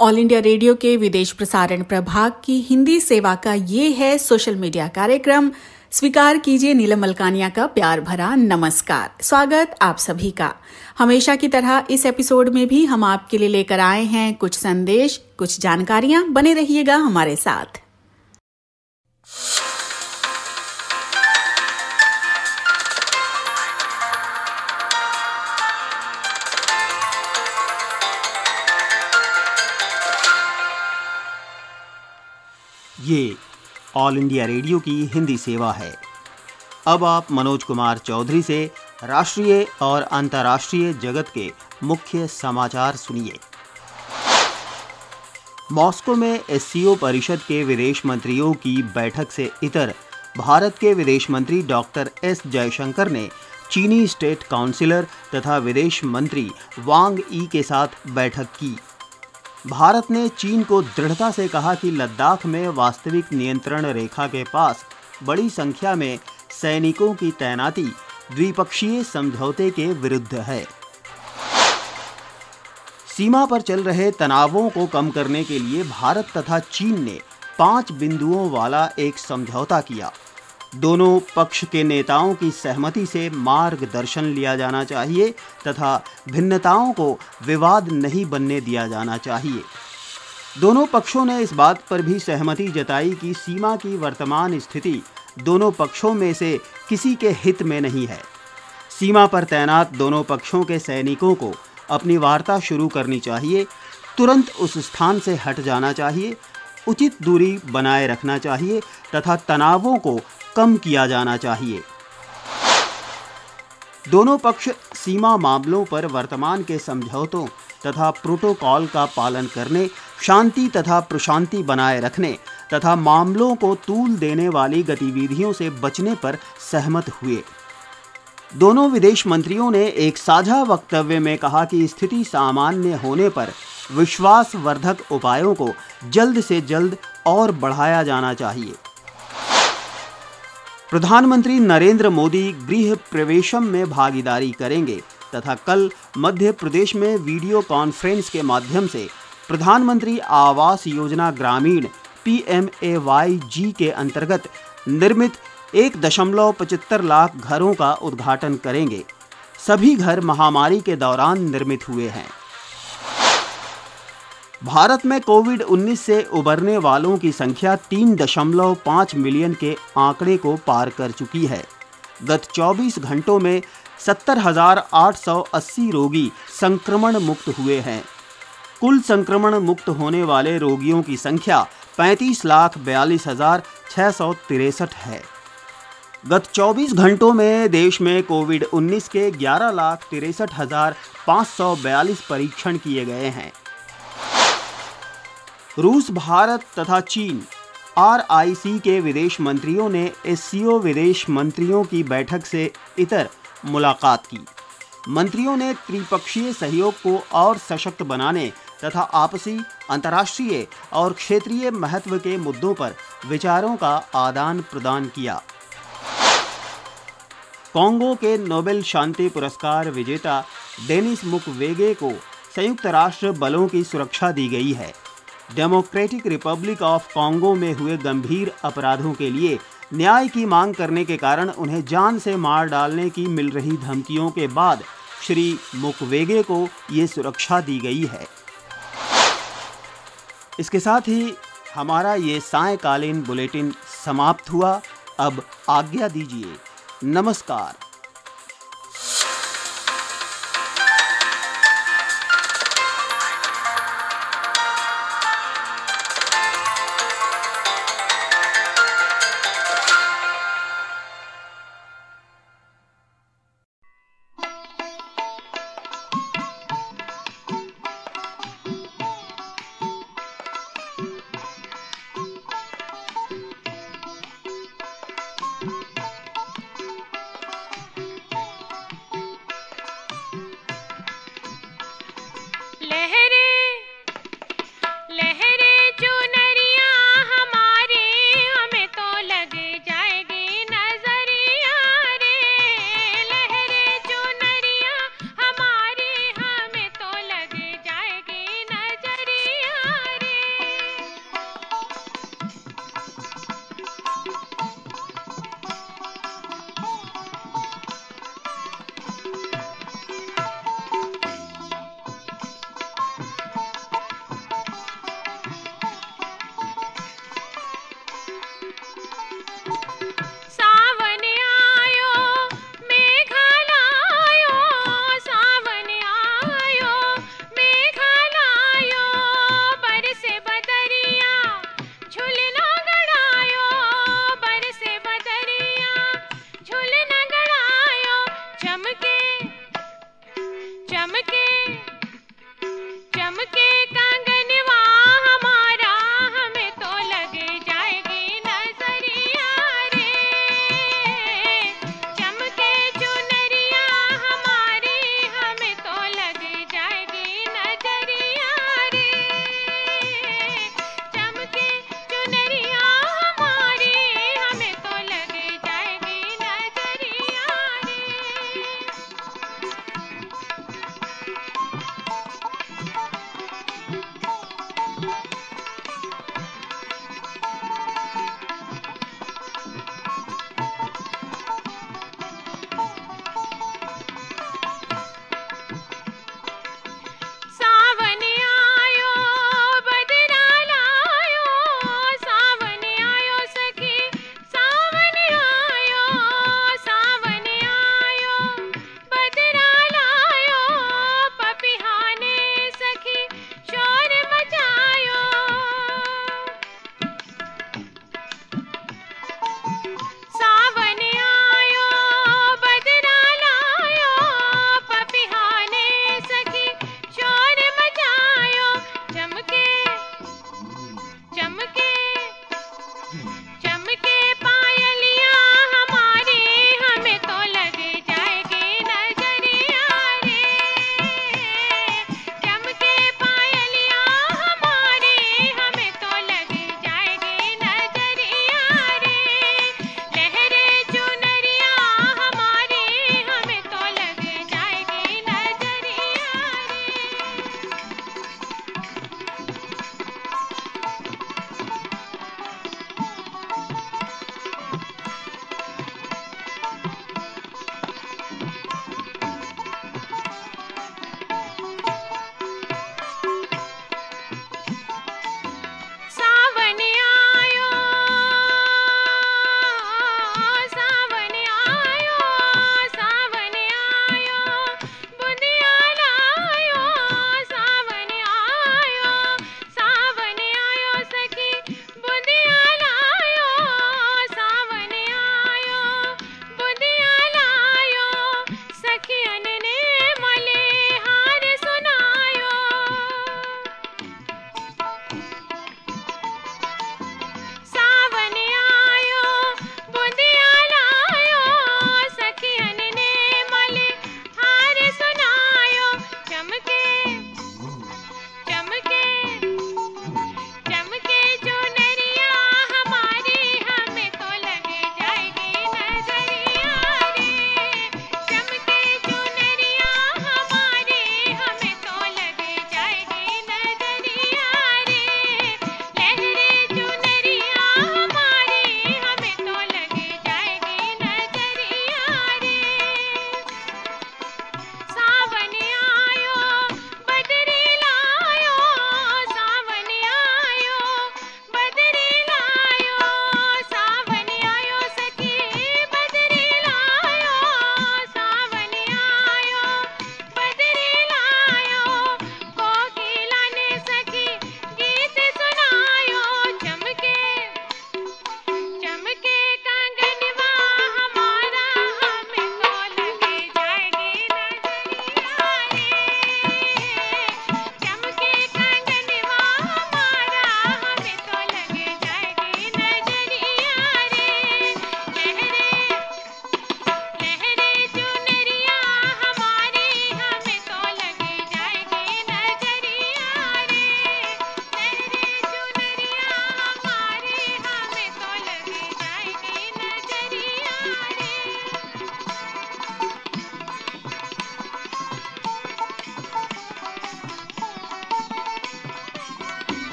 All India radio के विदेश प्रसारण प्रभाग की हिंदी सेवा का ये है सोशल मीडिया कार्यक्रम। स्वीकार कीजिए नीलम मलकानिया का प्यार भरा नमस्कार। स्वागत आप सभी का। हमेशा की तरह इस एपिसोड में भी हम आपके लिए लेकर आए हैं कुछ संदेश, कुछ जानकारियां। बने रहिएगा हमारे साथ। ये ऑल इंडिया रेडियो की हिंदी सेवा है। अब आप मनोज कुमार चौधरी से राष्ट्रीय और अंतर्राष्ट्रीय जगत के मुख्य समाचार सुनिए। मॉस्को में एससीओ परिषद के विदेश मंत्रियों की बैठक से इतर भारत के विदेश मंत्री डॉक्टर एस जयशंकर ने चीनी स्टेट काउंसिलर तथा विदेश मंत्री वांग ई के साथ बैठक की। भारत ने चीन को दृढ़ता से कहा कि लद्दाख में वास्तविक नियंत्रण रेखा के पास बड़ी संख्या में सैनिकों की तैनाती द्विपक्षीय समझौते के विरुद्ध है। सीमा पर चल रहे तनावों को कम करने के लिए भारत तथा चीन ने 5 बिंदुओं वाला एक समझौता किया। दोनों पक्ष के नेताओं की सहमति से मार्गदर्शन लिया जाना चाहिए तथा भिन्नताओं को विवाद नहीं बनने दिया जाना चाहिए। दोनों पक्षों ने इस बात पर भी सहमति जताई कि सीमा की वर्तमान स्थिति दोनों पक्षों में से किसी के हित में नहीं है। सीमा पर तैनात दोनों पक्षों के सैनिकों को अपनी वार्ता शुरू करनी चाहिए, तुरंत उस स्थान से हट जाना चाहिए, उचित दूरी बनाए रखना चाहिए तथा तनावों को कम किया जाना चाहिए। दोनों पक्ष सीमा मामलों पर वर्तमान के समझौतों तथा प्रोटोकॉल का पालन करने, शांति तथा प्रशांति बनाए रखने तथा मामलों को तूल देने वाली गतिविधियों से बचने पर सहमत हुए। दोनों विदेश मंत्रियों ने एक साझा वक्तव्य में कहा कि स्थिति सामान्य होने पर विश्वासवर्धक उपायों को जल्द से जल्द और बढ़ाया जाना चाहिए। प्रधानमंत्री नरेंद्र मोदी गृह प्रवेशम में भागीदारी करेंगे तथा कल मध्य प्रदेश में वीडियो कॉन्फ्रेंस के माध्यम से प्रधानमंत्री आवास योजना ग्रामीण PMAYG के अंतर्गत निर्मित 1.75 लाख घरों का उद्घाटन करेंगे। सभी घर महामारी के दौरान निर्मित हुए हैं। भारत में कोविड-19 से उबरने वालों की संख्या 3.5 मिलियन के आंकड़े को पार कर चुकी है। गत 24 घंटों में 70,880 रोगी संक्रमण मुक्त हुए हैं। कुल संक्रमण मुक्त होने वाले रोगियों की संख्या 35,42,663 है। गत 24 घंटों में देश में कोविड-19 के 11,63,542 परीक्षण किए गए हैं। रूस, भारत तथा चीन RIC के विदेश मंत्रियों ने एससीओ विदेश मंत्रियों की बैठक से इतर मुलाकात की। मंत्रियों ने त्रिपक्षीय सहयोग को और सशक्त बनाने तथा आपसी, अंतर्राष्ट्रीय और क्षेत्रीय महत्व के मुद्दों पर विचारों का आदान प्रदान किया। कांगो के नोबेल शांति पुरस्कार विजेता डेनिस मुक्वेगे को संयुक्त राष्ट्र बलों की सुरक्षा दी गई है। डेमोक्रेटिक रिपब्लिक ऑफ कांगो में हुए गंभीर अपराधों के लिए न्याय की मांग करने के कारण उन्हें जान से मार डालने की मिल रही धमकियों के बाद श्री मुक्वेगे को ये सुरक्षा दी गई है। इसके साथ ही हमारा ये सायंकालीन बुलेटिन समाप्त हुआ। अब आज्ञा दीजिए। नमस्कार।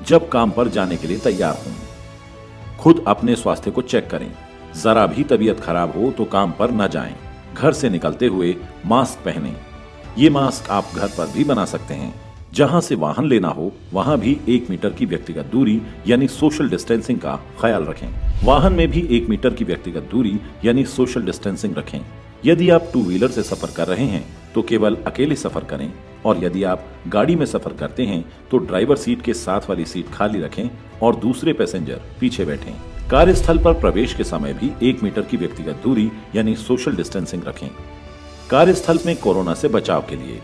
जब काम पर जाने के लिए तैयार हों। खुद अपने स्वास्थ्य को चेक करें। जरा भी तबीयत खराब हो तो काम पर न जाएं। घर से निकलते हुए मास्क पहनें। ये मास्क आप घर पर भी बना सकते हैं। जहां से वाहन लेना हो वहां भी 1 मीटर की व्यक्तिगत दूरी यानी सोशल डिस्टेंसिंग का ख्याल रखें। वाहन में भी 1 मीटर की व्यक्तिगत दूरी यानी सोशल डिस्टेंसिंग रखें। यदि आप 2 व्हीलर से सफर कर रहे हैं तो केवल अकेले सफर करें, और यदि आप गाड़ी में सफर करते हैं तो ड्राइवर सीट के साथ वाली सीट खाली रखें और दूसरे पैसेंजर पीछे बैठें। कार्यस्थल पर प्रवेश के समय भी 1 मीटर की व्यक्तिगत दूरी यानी सोशल डिस्टेंसिंग रखें। कार्यस्थल में कोरोना से बचाव के लिए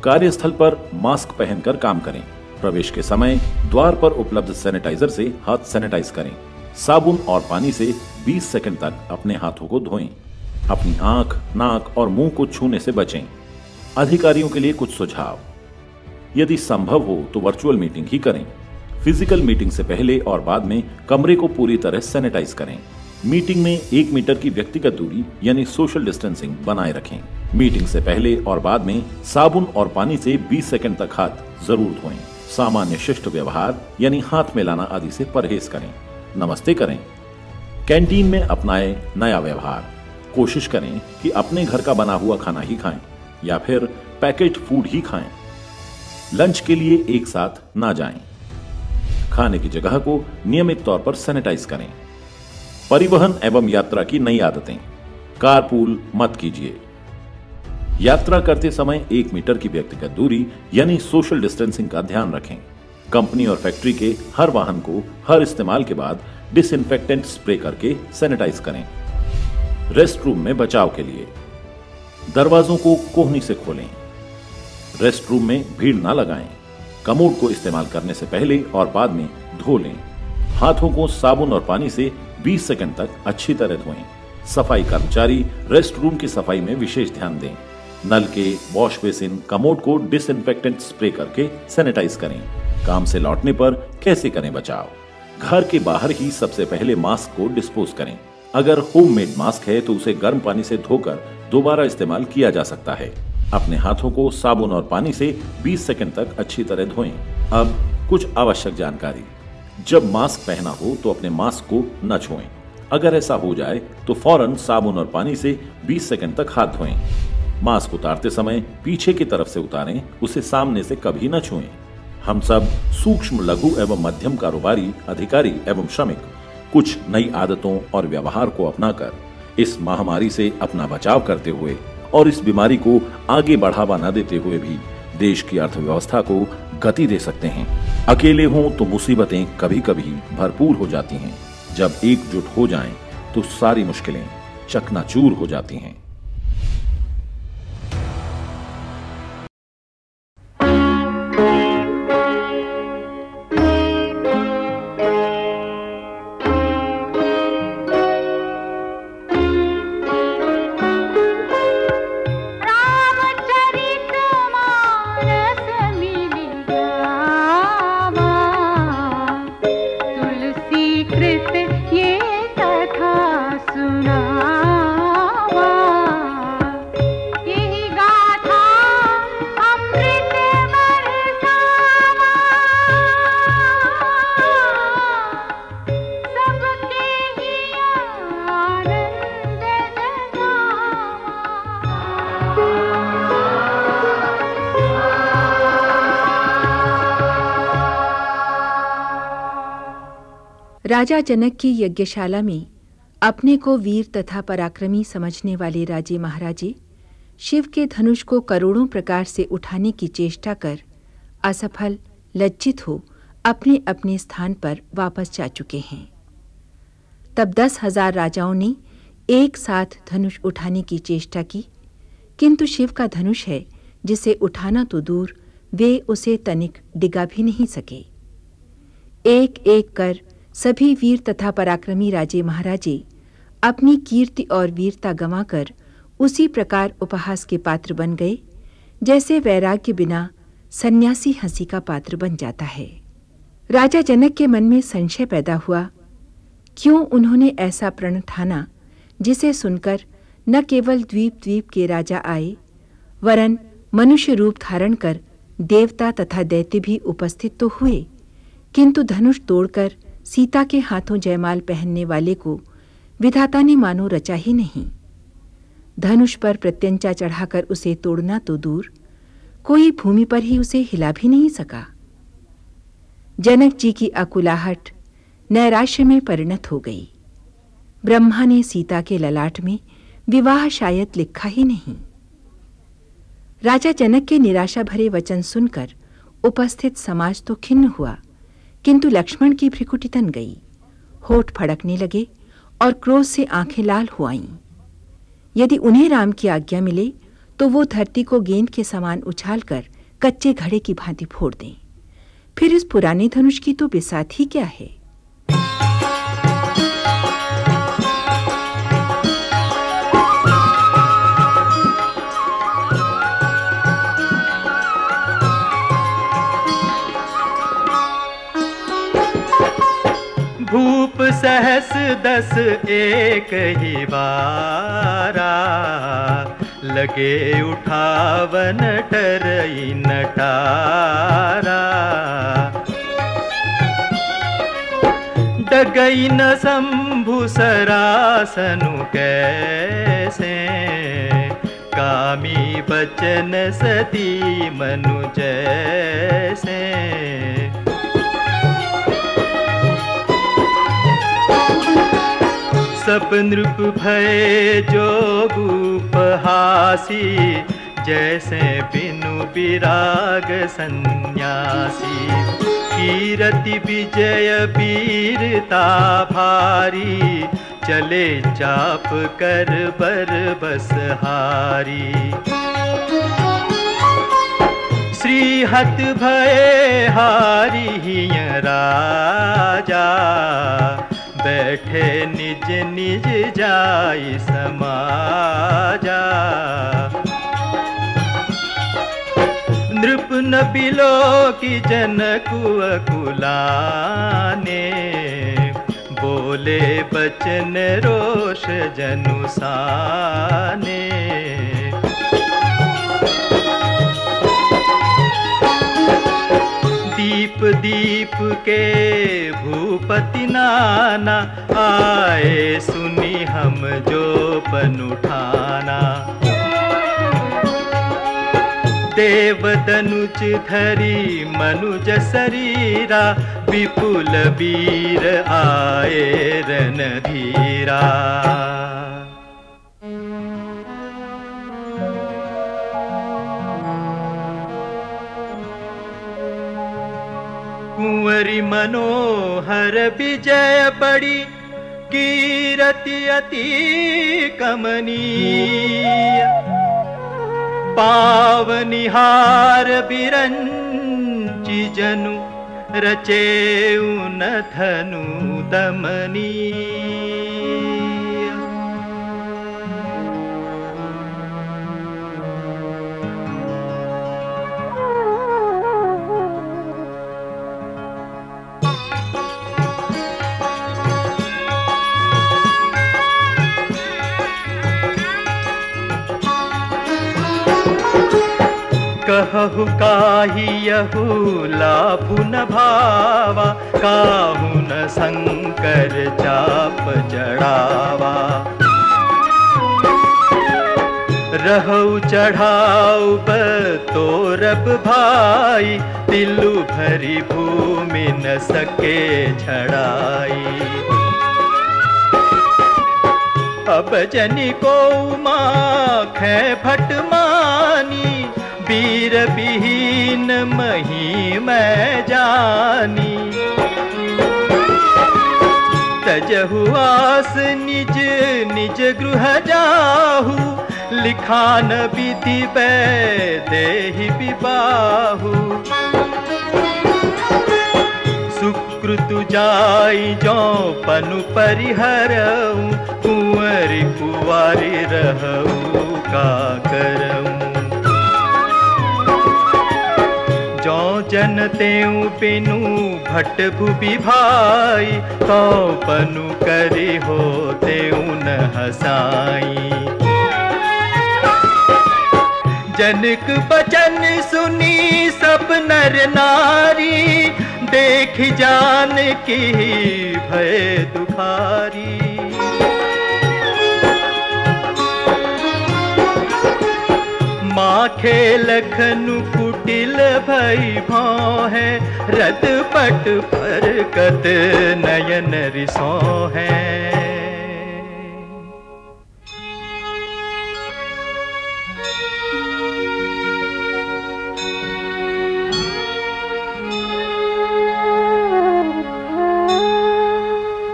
कार्यस्थल पर मास्क पहनकर काम करें। प्रवेश के समय द्वार पर उपलब्ध सैनिटाइजर से हाथ सैनिटाइज करें। साबुन और पानी से 20 सेकंड तक अपने हाथों को धोएं। अपनी आंख, नाक और मुंह को छूने से बचें। अधिकारियों के लिए कुछ सुझाव। यदि संभव हो तो वर्चुअल मीटिंग ही करें। फिजिकल मीटिंग से पहले और बाद में कमरे को पूरी तरह सैनिटाइज करें। मीटिंग में 1 मीटर की व्यक्तिगत दूरी यानी सोशल डिस्टेंसिंग बनाए रखें। मीटिंग से पहले और बाद में साबुन और पानी से 20 सेकंड तक हाथ जरूर धोएं। सामान्य शिष्ट व्यवहार यानी हाथ मिलाना आदि से परहेज करें। नमस्ते करें। कैंटीन में अपनाएं नया व्यवहार। कोशिश करें कि अपने घर का बना हुआ खाना ही खाएं या फिर पैकेट फूड ही खाएं। लंच के लिए एक साथ ना जाएं। खाने की जगह को नियमित तौर पर सैनिटाइज करें। परिवहन एवं यात्रा की नई आदतें। कारपूल मत कीजिए। यात्रा करते समय 1 मीटर की व्यक्तिगत दूरी यानी सोशल डिस्टेंसिंग का ध्यान रखें। कंपनी और फैक्ट्री के हर वाहन को हर इस्तेमाल के बाद डिसइंफेक्टेंट स्प्रे करके सैनिटाइज करें। रेस्ट रूम में बचाव के लिए दरवाजों को कोहनी से खोलें। रेस्ट रूम में भीड़ ना लगाएं। कमोड को इस्तेमाल करने से पहले और बाद में धो लें। हाथों को साबुन और पानी से 20 सेकंड तक अच्छी तरह धोएं। सफाई कर्मचारी रेस्ट रूम की सफाई में विशेष ध्यान दें। नल के, वॉश बेसिन, कमोड को डिसइंफेक्टेंट स्प्रे करके सैनिटाइज करें। काम से लौटने पर कैसे करें बचाव? घर के बाहर ही सबसे पहले मास्क को डिस्पोज करें। अगर होममेड मास्क है तो उसे गर्म पानी से धोकर दोबारा इस्तेमाल किया जा सकता है। अपने हाथों को साबुन और पानी से 20 सेकंड तक अच्छी तरह धोएं। अब कुछ आवश्यक जानकारी। जब मास्क पहना हो तो अपने मास्क को न छुएं। अगर ऐसा हो जाए तो फौरन साबुन और पानी से 20 सेकंड तक हाथ धोएं। मास्क उतारते समय पीछे की तरफ से उतारें, उसे सामने से कभी न छुएं। हम सब सूक्ष्म, लघु एवं मध्यम कारोबारी, अधिकारी एवं श्रमिक कुछ नई आदतों और व्यवहार को अपनाकर इस महामारी से अपना बचाव करते हुए और इस बीमारी को आगे बढ़ावा न देते हुए भी देश की अर्थव्यवस्था को गति दे सकते हैं। अकेले हों तो मुसीबतें कभी कभी भरपूर हो जाती हैं। जब एकजुट हो जाएं तो सारी मुश्किलें चकनाचूर हो जाती हैं। राजा जनक की यज्ञशाला में अपने को वीर तथा पराक्रमी समझने वाले राजे महाराजे शिव के धनुष को करोड़ों प्रकार से उठाने की चेष्टा कर असफल, लज्जित हो अपने अपने स्थान पर वापस जा चुके हैं। तब 10,000 राजाओं ने एक साथ धनुष उठाने की चेष्टा की, किंतु शिव का धनुष है जिसे उठाना तो दूर, वे उसे तनिक डिगा भी नहीं सके। एक एक कर सभी वीर तथा पराक्रमी राजे महाराजे अपनी कीर्ति और वीरता गंवाकर उसी प्रकार उपहास के पात्र बन गए जैसे वैराग्य बिना सन्यासी हंसी का पात्र बन जाता है। राजा जनक के मन में संशय पैदा हुआ, क्यों उन्होंने ऐसा प्रण ठाना जिसे सुनकर न केवल द्वीप द्वीप के राजा आए, वरन मनुष्य रूप धारण कर देवता तथा दैत्य भी उपस्थित तो हुए, किंतु धनुष तोड़कर सीता के हाथों जयमाल पहनने वाले को विधाता ने मानो रचा ही नहीं। धनुष पर प्रत्यंचा चढ़ाकर उसे तोड़ना तो दूर, कोई भूमि पर ही उसे हिला भी नहीं सका। जनक जी की अकुलाहट नैराश्य में परिणत हो गई। ब्रह्मा ने सीता के ललाट में विवाह शायद लिखा ही नहीं। राजा जनक के निराशा भरे वचन सुनकर उपस्थित समाज तो खिन्न हुआ, किंतु लक्ष्मण की भ्रिकुटी तन गई, होठ फड़कने लगे और क्रोध से आंखें लाल हो आईं। यदि उन्हें राम की आज्ञा मिले तो वो धरती को गेंद के समान उछालकर कच्चे घड़े की भांति फोड़ दें। फिर इस पुराने धनुष की तो बिसात ही क्या है। भूप सहस 10 एक ही बारा, लगे उठावन टरई नटारा। डगई न शंभु सरासनु कैसे, कामी बचन सती मनु जैसे। सब नृप भय जोगुपहासी, जैसे बिनु विराग सन्यासी। कीरति विजय वीरता भारी, चले चाप कर बर बसहारी। श्रीहत भय हारी हिय राजा, बैठे निज निज जाई समाजा। नृप न बिलो की जनकु अकुलाने, बोले बचन रोष जनुसाने। दीप दीप के भूपति नाना, आए सुनी हम जो पन उठाना। देव दनुज धरी मनुज शरीरा, विपुल वीर आए रणधीरा। कुंवरी मनोहर विजय बड़ी, कीरति अति कमनीय। पावनिहार बिरंचि जनु, रचेउ न धनु दमनीय। कहु काहियहु लाभु न भावा, काहु न शंकर चाप चढ़ावा। रहु चढ़ाऊ बतोरब भाई, तिलु भरी भूमि न सके छड़ाई। अब जनि को माखै भट मानी, वीर विहीन मही मैं जानी। तजहु आस निज निज गृह जाहु, लिखान विधि देहि विबाहु। सुकृतु जाई जो पनु परिहरऊ, कुंवरी कुवारी रहऊ का करऊ। जो जन तेऊ बिनु भट भुबि भाई, तो पनु करी हो तेऊ न हसाई। जनक बचन सुनी सब नर नारी, देख जान की भय दुखारी। माखे लखनु कुटिल भई भाव है, रत पट फरकत नयन रिसो है।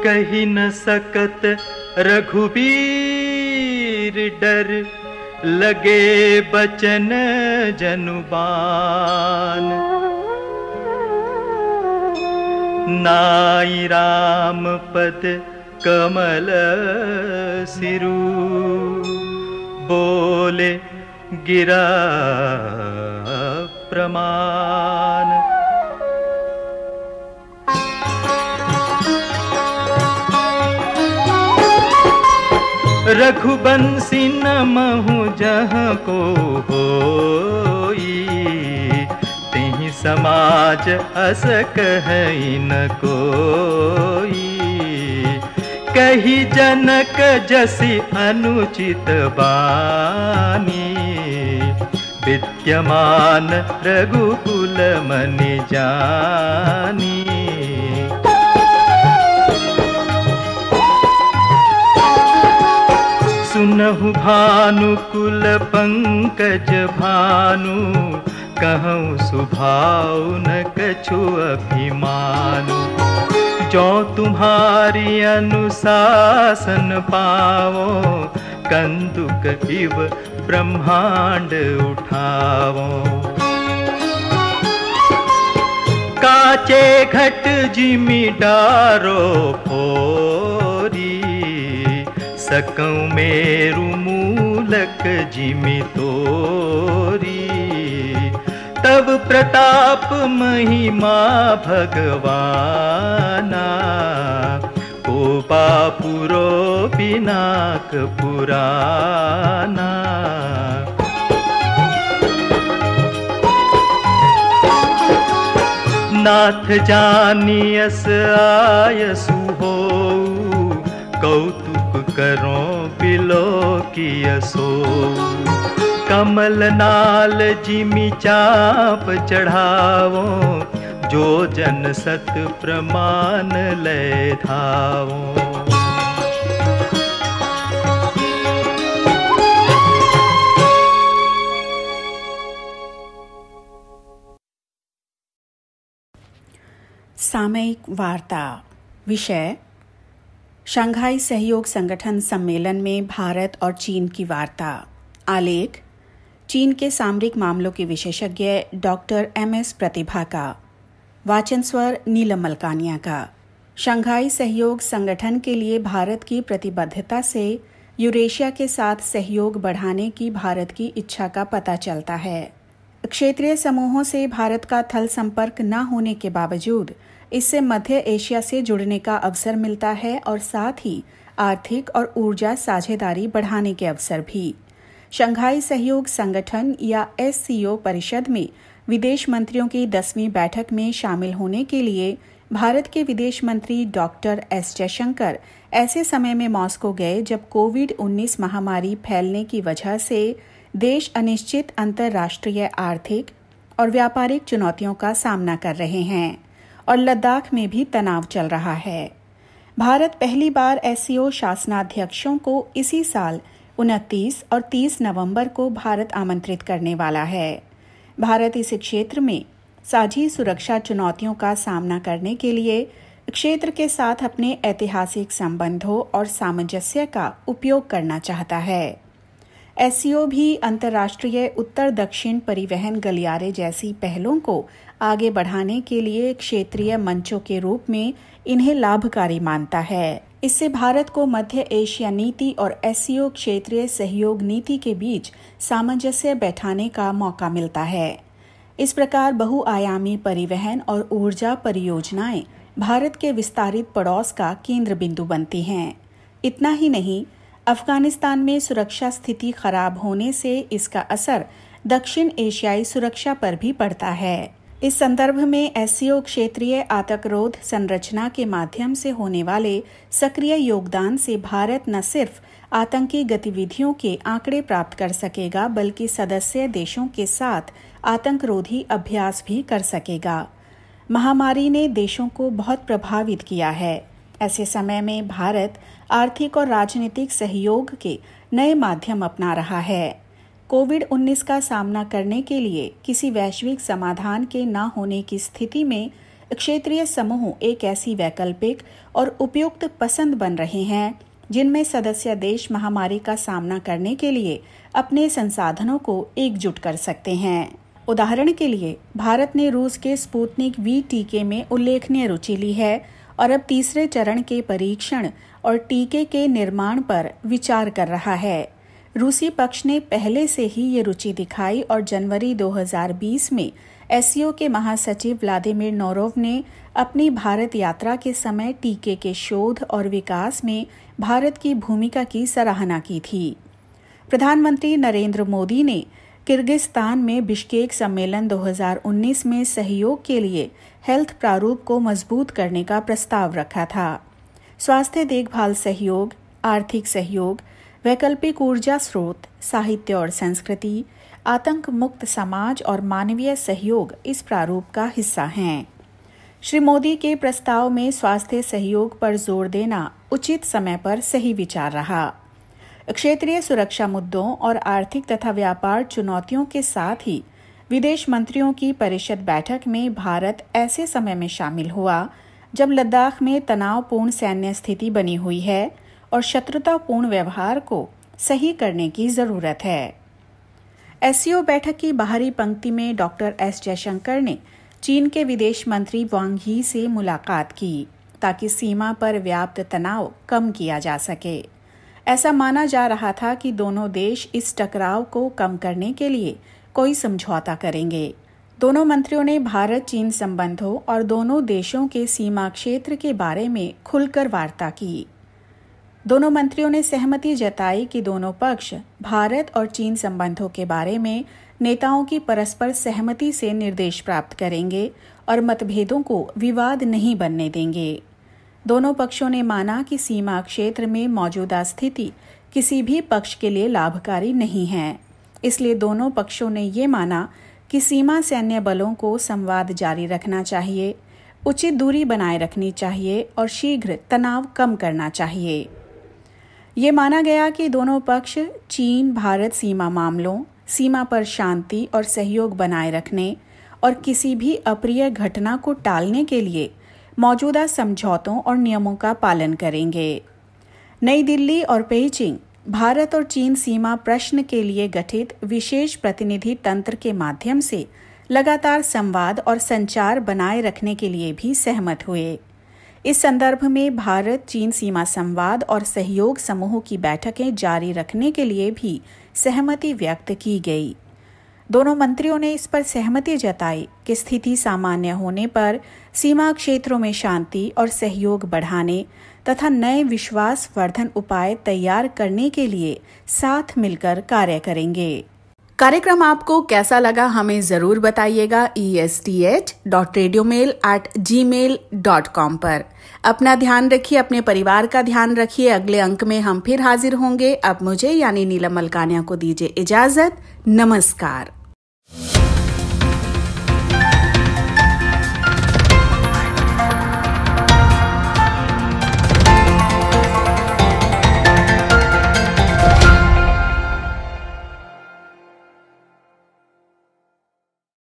कही न सकत रघुबीर डर, लगे बचन जनुबान। नाई राम पद कमल सिरु, बोले गिरा प्रमाण। रघुबंसी न महु जहाँ को होई, तिहि समाज अस कहई न कोई। कही जनक जसी अनुचित बानी, विद्यमान रघुकुल मनि जानी। सुनहु भानुकुल पंकज भानु, कहूँ सुभाव न कछु अभिमानु। जो तुम्हारी अनुशासन पावो, कंदुक इव ब्रह्मांड उठावो। काचे घट जिमि डारो फोरी, सकऊं मेरु मूलक जिमि तोरी। तब प्रताप महिमा भगवाना, कोपा पुरो पिनाक पुराना। नाथ जानियस आयसु होऊ, कौतुक करो बिलो कियसो। कमल नाल जिमि चाप चढ़ावो, जो जन सत प्रमाण ले धावो। सामयिक वार्ता। विषय शंघाई सहयोग संगठन सम्मेलन में भारत और चीन की वार्ता। आलेख चीन के सामरिक मामलों के विशेषज्ञ डॉक्टर MS प्रतिभा का। वाचन स्वर नीलम मलकानिया का। शंघाई सहयोग संगठन के लिए भारत की प्रतिबद्धता से यूरेशिया के साथ सहयोग बढ़ाने की भारत की इच्छा का पता चलता है। क्षेत्रीय समूहों से भारत का थल संपर्क न होने के बावजूद इससे मध्य एशिया से जुड़ने का अवसर मिलता है और साथ ही आर्थिक और ऊर्जा साझेदारी बढ़ाने के अवसर भी। शंघाई सहयोग संगठन या SCO परिषद में विदेश मंत्रियों की 10वीं बैठक में शामिल होने के लिए भारत के विदेश मंत्री डॉक्टर S जयशंकर ऐसे समय में मॉस्को गए जब कोविड-19 महामारी फैलने की वजह से देश अनिश्चित अंतर्राष्ट्रीय आर्थिक और व्यापारिक चुनौतियों का सामना कर रहे हैं और लद्दाख में भी तनाव चल रहा है। भारत पहली बार SCO शासनाध्यक्षों को इसी साल 29 और 30 नवंबर को भारत आमंत्रित करने वाला है। भारत इस क्षेत्र में साझी सुरक्षा चुनौतियों का सामना करने के लिए क्षेत्र के साथ अपने ऐतिहासिक संबंधों और सामंजस्य का उपयोग करना चाहता है। SCO भी अंतर्राष्ट्रीय उत्तर दक्षिण परिवहन गलियारे जैसी पहलों को आगे बढ़ाने के लिए क्षेत्रीय मंचों के रूप में इन्हें लाभकारी मानता है। इससे भारत को मध्य एशिया नीति और SCO क्षेत्रीय सहयोग नीति के बीच सामंजस्य बैठाने का मौका मिलता है। इस प्रकार बहुआयामी परिवहन और ऊर्जा परियोजनाएं भारत के विस्तारित पड़ोस का केंद्र बिंदु बनती हैं। इतना ही नहीं, अफगानिस्तान में सुरक्षा स्थिति खराब होने से इसका असर दक्षिण एशियाई सुरक्षा पर भी पड़ता है। इस संदर्भ में एससीओ क्षेत्रीय आतंकरोध संरचना के माध्यम से होने वाले सक्रिय योगदान से भारत न सिर्फ आतंकी गतिविधियों के आंकड़े प्राप्त कर सकेगा, बल्कि सदस्य देशों के साथ आतंकरोधी अभ्यास भी कर सकेगा। महामारी ने देशों को बहुत प्रभावित किया है। ऐसे समय में भारत आर्थिक और राजनीतिक सहयोग के नए माध्यम अपना रहा है। कोविड-19 का सामना करने के लिए किसी वैश्विक समाधान के न होने की स्थिति में क्षेत्रीय समूह एक ऐसी वैकल्पिक और उपयुक्त पसंद बन रहे हैं जिनमें सदस्य देश महामारी का सामना करने के लिए अपने संसाधनों को एकजुट कर सकते हैं। उदाहरण के लिए भारत ने रूस के स्पुतनिक वी टीके में उल्लेखनीय रुचि ली है और अब तीसरे चरण के परीक्षण और टीके के निर्माण पर विचार कर रहा है। रूसी पक्ष ने पहले से ही ये रुचि दिखाई और जनवरी 2020 में एससीओ के महासचिव व्लादिमीर नोरोव ने अपनी भारत यात्रा के समय टीके के शोध और विकास में भारत की भूमिका की सराहना की थी। प्रधानमंत्री नरेंद्र मोदी ने किर्गिस्तान में बिश्केक सम्मेलन 2019 में सहयोग के लिए हेल्थ प्रारूप को मजबूत करने का प्रस्ताव रखा था। स्वास्थ्य देखभाल सहयोग, आर्थिक सहयोग, वैकल्पिक ऊर्जा स्रोत, साहित्य और संस्कृति, आतंक मुक्त समाज और मानवीय सहयोग इस प्रारूप का हिस्सा हैं। श्री मोदी के प्रस्ताव में स्वास्थ्य सहयोग पर जोर देना उचित समय पर सही विचार रहा। क्षेत्रीय सुरक्षा मुद्दों और आर्थिक तथा व्यापार चुनौतियों के साथ ही विदेश मंत्रियों की परिषद बैठक में भारत ऐसे समय में शामिल हुआ जब लद्दाख में तनावपूर्ण सैन्य स्थिति बनी हुई है और शत्रुतापूर्ण व्यवहार को सही करने की जरूरत है। एससीओ बैठक की बाहरी पंक्ति में डॉक्टर एस जयशंकर ने चीन के विदेश मंत्री वांग यी से मुलाकात की ताकि सीमा पर व्याप्त तनाव कम किया जा सके। ऐसा माना जा रहा था कि दोनों देश इस टकराव को कम करने के लिए कोई समझौता करेंगे। दोनों मंत्रियों ने भारत चीन संबंधों और दोनों देशों के सीमा क्षेत्र के बारे में खुलकर वार्ता की। दोनों मंत्रियों ने सहमति जताई कि दोनों पक्ष भारत और चीन संबंधों के बारे में नेताओं की परस्पर सहमति से निर्देश प्राप्त करेंगे और मतभेदों को विवाद नहीं बनने देंगे। दोनों पक्षों ने माना कि सीमा क्षेत्र में मौजूदा स्थिति किसी भी पक्ष के लिए लाभकारी नहीं है, इसलिए दोनों पक्षों ने ये माना कि सीमा सैन्य बलों को संवाद जारी रखना चाहिए, उचित दूरी बनाए रखनी चाहिए और शीघ्र तनाव कम करना चाहिए। ये माना गया कि दोनों पक्ष चीन भारत सीमा मामलों, सीमा पर शांति और सहयोग बनाए रखने और किसी भी अप्रिय घटना को टालने के लिए मौजूदा समझौतों और नियमों का पालन करेंगे। नई दिल्ली और पेइचिंग भारत और चीन सीमा प्रश्न के लिए गठित विशेष प्रतिनिधि तंत्र के माध्यम से लगातार संवाद और संचार बनाए रखने के लिए भी सहमत हुए। इस संदर्भ में भारत चीन सीमा संवाद और सहयोग समूह की बैठकें जारी रखने के लिए भी सहमति व्यक्त की गई। दोनों मंत्रियों ने इस पर सहमति जताई कि स्थिति सामान्य होने पर सीमा क्षेत्रों में शांति और सहयोग बढ़ाने तथा नए विश्वासवर्धन उपाय तैयार करने के लिए साथ मिलकर कार्य करेंगे। कार्यक्रम आपको कैसा लगा हमें जरूर बताइएगा esth.radiomail@gmail.com पर। अपना ध्यान रखिए, अपने परिवार का ध्यान रखिए। अगले अंक में हम फिर हाजिर होंगे। अब मुझे यानी नीलम मलकानिया को दीजिए इजाजत। नमस्कार।